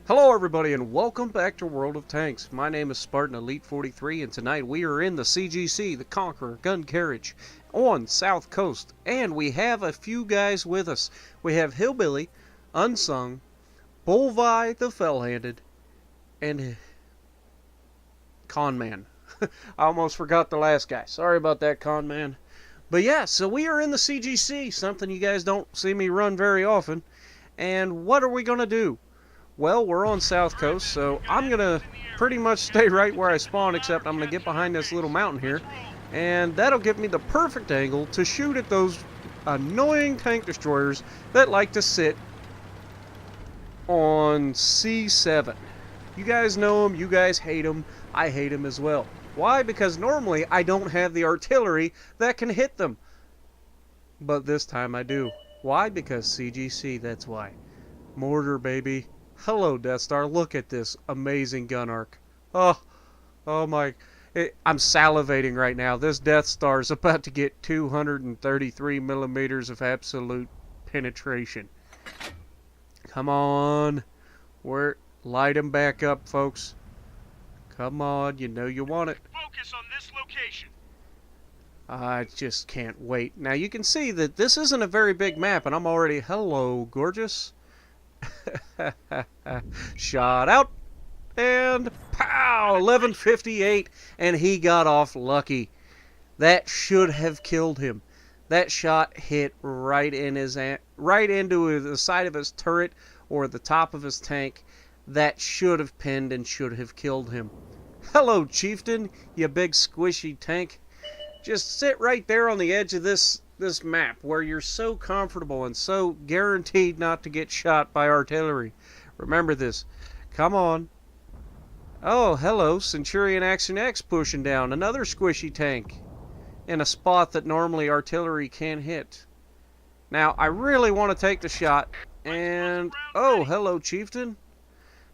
Hello everybody and welcome back to World of Tanks. My name is Spartan Elite 43 and tonight we are in the CGC, the Conqueror gun carriage on South Coast. And we have a few guys with us. We have Hillbilly, Unsung, Bullvi the Fell-Handed, and Conman. I almost forgot the last guy. Sorry about that, Conman. But yeah, so we are in the CGC, something you guys don't see me run very often. And what are we going to do? Well, we're on South Coast, so I'm going to pretty much stay right where I spawned, except I'm going to get behind this little mountain here, and that'll give me the perfect angle to shoot at those annoying tank destroyers that like to sit on C7. You guys know them, you guys hate them, I hate them as well. Why? Because normally I don't have the artillery that can hit them. But this time I do. Why? Because CGC, that's why. Mortar, baby. Hello, Death Star. Look at this amazing gun arc. Oh my. I'm salivating right now. This Death Star is about to get 233 millimeters of absolute penetration. Come on. Light him back up, folks. Come on. You know you want it. Focus on this location. I just can't wait. Now, you can see that this isn't a very big map, and I'm already... Hello, gorgeous. Shot out and pow, 1158, and he got off lucky. That should have killed him. That shot hit right into the side of his turret or the top of his tank. That should have pinned and should have killed him. Hello, Chieftain, you big squishy tank. Just sit right there on the edge of this map where you're so comfortable and so guaranteed not to get shot by artillery. Remember this. Come on. Oh, hello, Centurion Action X pushing down. Another squishy tank in a spot that normally artillery can't hit. Now, I really want to take the shot. And, oh, hello, Chieftain.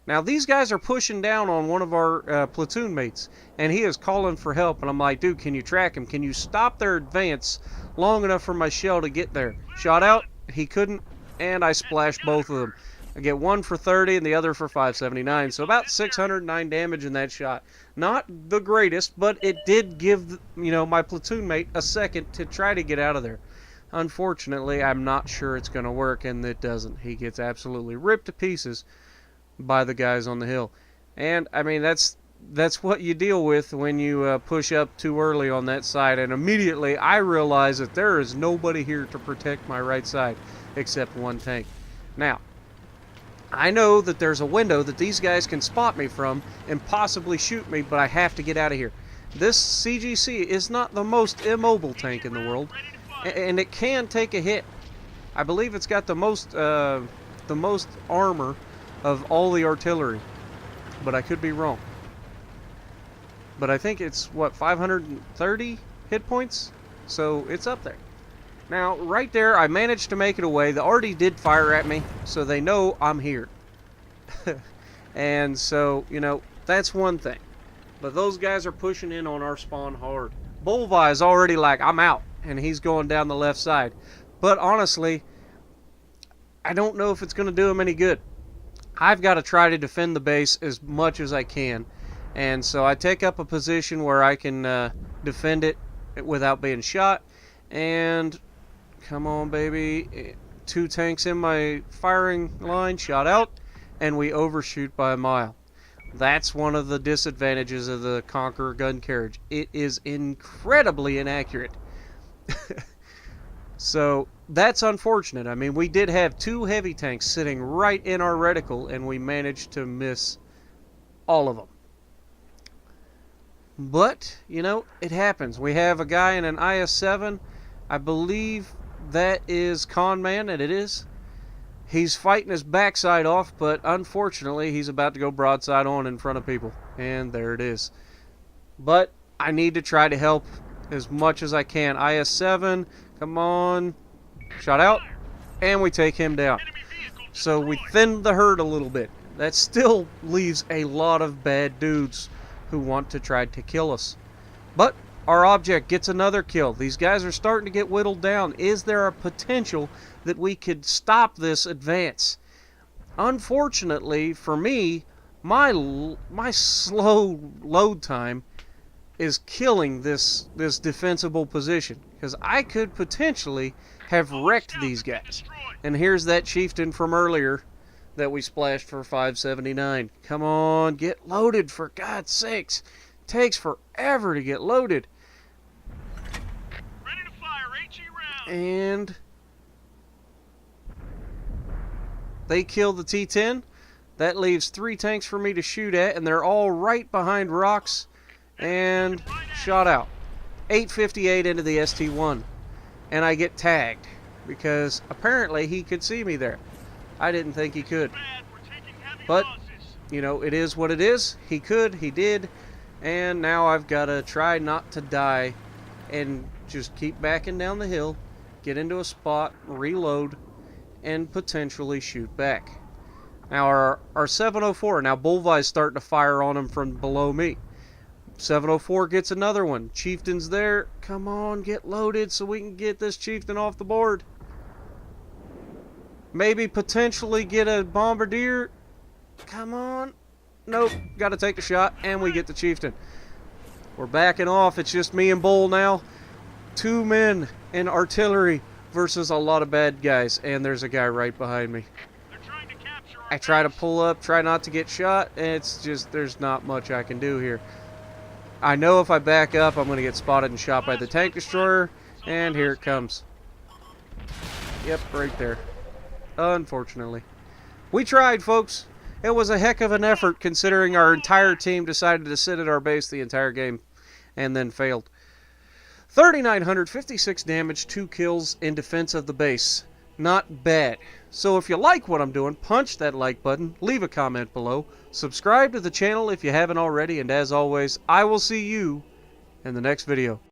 Now, these guys are pushing down on one of our platoon mates, and he is calling for help. And I'm like, dude, can you track him? Can you stop their advance long enough for my shell to get there? Shot out. He couldn't, and I splashed both of them. I get one for 30 and the other for 579, so about 609 damage in that shot. Not the greatest, but it did give, my platoon mate a second to try to get out of there. Unfortunately, I'm not sure it's going to work, and it doesn't. He gets absolutely ripped to pieces by the guys on the hill. And I mean, that's what you deal with when you push up too early on that side. And immediately I realize that there is nobody here to protect my right side except one tank. Now, I know that there's a window that these guys can spot me from and possibly shoot me, but I have to get out of here. This CGC is not the most immobile tank in the world, and it can take a hit. I believe it's got the most armor of all the artillery, but I could be wrong. But I think it's, what, 530 hit points? So it's up there. Now, right there, I managed to make it away. The Arty did fire at me, so they know I'm here. And so, that's one thing. But those guys are pushing in on our spawn hard. Bullvi is already like, I'm out, and he's going down the left side. But honestly, I don't know if it's going to do him any good. I've got to try to defend the base as much as I can. And so I take up a position where I can defend it without being shot. And come on, baby. 2 tanks in my firing line, shot out, and we overshoot by a mile. That's one of the disadvantages of the Conqueror gun carriage. It is incredibly inaccurate. So that's unfortunate. I mean, we did have 2 heavy tanks sitting right in our reticle, and we managed to miss all of them. But, it happens. We have a guy in an IS-7. I believe that is Conman, and it is. He's fighting his backside off, but unfortunately, he's about to go broadside on in front of people. And there it is. But I need to try to help as much as I can. IS-7, come on. Shot out, and we take him down. So we thinned the herd a little bit. That still leaves a lot of bad dudes who want to try to kill us. But our object gets another kill. These guys are starting to get whittled down. Is there a potential that we could stop this advance? Unfortunately for me, my slow load time is killing this defensible position, because I could potentially have wrecked these guys. And here's that chieftain from earlier that we splashed for 579. Come on, get loaded, for God's sakes. Takes forever to get loaded. Ready to fire, HE round. And they kill the T-10. That leaves 3 tanks for me to shoot at, and they're all right behind rocks and shot out. 858 into the ST-1. And I get tagged because apparently he could see me there. I didn't think he could. But, you know, it is what it is. He could, he did. And now I've got to try not to die and just keep backing down the hill, get into a spot, reload, and potentially shoot back. Now our 704, now Bullseye's starting to fire on him from below me. 704 gets another one. Chieftain's there. Come on, get loaded so we can get this chieftain off the board. Maybe potentially get a bombardier. Come on. Nope, got to take a shot, and we get the chieftain. We're backing off. It's just me and Bull now. 2 men in artillery versus a lot of bad guys, and there's a guy right behind me. I try to pull up, try not to get shot, and it's just, there's not much I can do here. I know if I back up, I'm going to get spotted and shot by the tank destroyer, and here it comes. Yep, right there. Unfortunately. We tried, folks. It was a heck of an effort considering our entire team decided to sit at our base the entire game and then failed. 3,956 damage, 2 kills in defense of the base. Not bad. So if you like what I'm doing, punch that like button, leave a comment below, subscribe to the channel if you haven't already, and as always, I will see you in the next video.